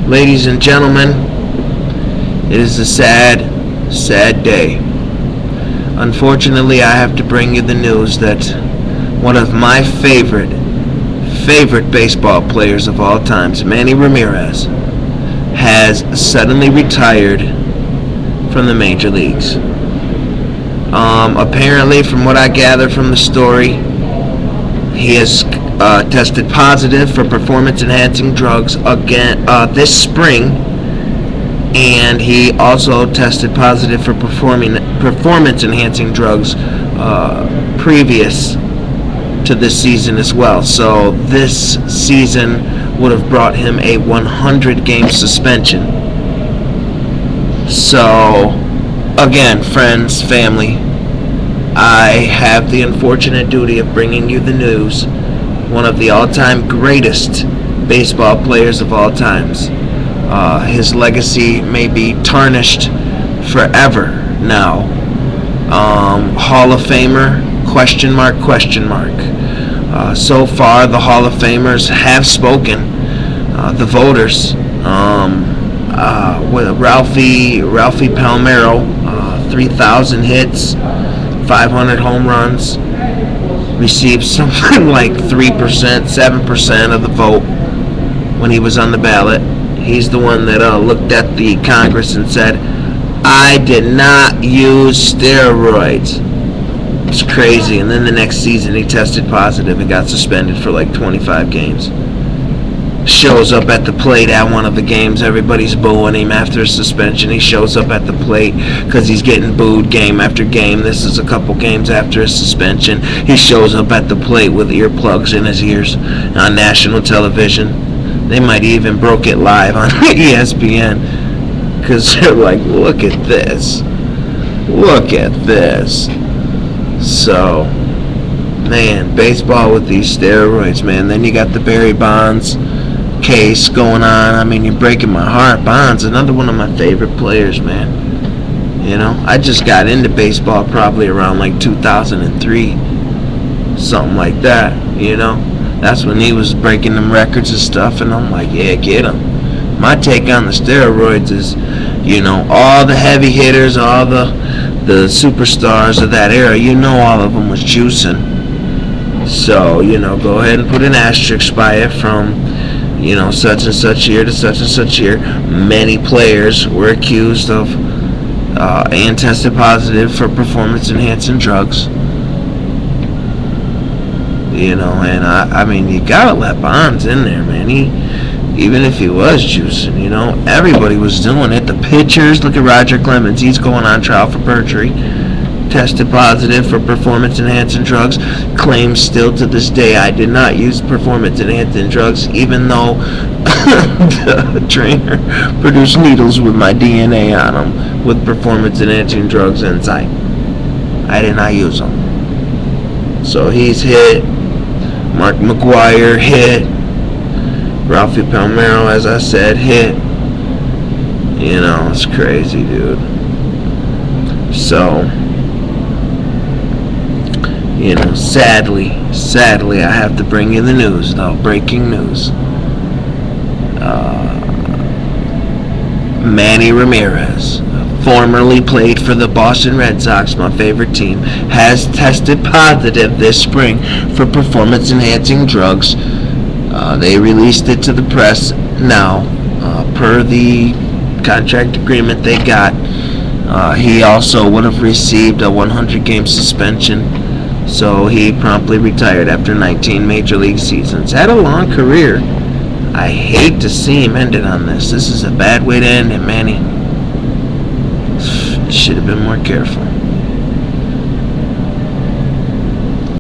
Ladies and gentlemen, it is a sad, sad day. Unfortunately, I have to bring you the news that one of my favorite baseball players of all times, Manny Ramirez, has suddenly retired from the major leagues. Apparently, from what I gather from the story, he has tested positive for performance-enhancing drugs again this spring, and he also tested positive for performance-enhancing drugs previous to this season as well. So this season would have brought him a 100-game suspension. So, again, friends, family, I have the unfortunate duty of bringing you the news. One of the all-time greatest baseball players of all times. His legacy may be tarnished forever now. Hall of Famer, question mark. So far, the Hall of Famers have spoken. The voters, with Ralphie Palmeiro, 3,000 hits, 500 home runs, received something like 3%, 7% of the vote when he was on the ballot. He's the one that looked at the Congress and said, "I did not use steroids." It's crazy. And then the next season he tested positive and got suspended for like 25 games. Shows up at the plate at one of the games. Everybody's booing him after a suspension. He shows up at the plate because he's getting booed game after game. This is a couple games after his suspension. He shows up at the plate with earplugs in his ears on national television. They might even broke it live on ESPN because they're like, look at this. Look at this. So, man, baseball with these steroids, man. Then you got the Barry Bonds case going on. I mean, you're breaking my heart. Bonds, another one of my favorite players, man. You know, I just got into baseball probably around like 2003, something like that, you know. That's when he was breaking them records and stuff, and I'm like, yeah, get him. My take on the steroids is, you know, all the heavy hitters, all the superstars of that era, you know, all of them was juicing. So, you know, go ahead and put an asterisk by it from, you know, such and such year to such and such year. Many players were accused of and tested positive for performance-enhancing drugs. You know, and I mean, you gotta let Bonds in there, man. Even if he was juicing, you know, everybody was doing it. The pitchers, look at Roger Clemens. He's going on trial for perjury. Tested positive for performance-enhancing drugs. Claims still to this day, I did not use performance-enhancing drugs, even though the trainer produced needles with my DNA on them with performance-enhancing drugs inside. I did not use them. So he's hit. Mark McGwire hit. Ralphie Palmeiro, as I said, hit. You know, it's crazy, dude. So, you know, sadly, I have to bring you the news, though. Breaking news. Manny Ramirez, formerly played for the Boston Red Sox, my favorite team, has tested positive this spring for performance-enhancing drugs. They released it to the press now, per the contract agreement they got. He also would have received a 100-game suspension, so he promptly retired after 19 major league seasons. Had a long career. I hate to see him end it on this. This is a bad way to end it, Manny. Should have been more careful.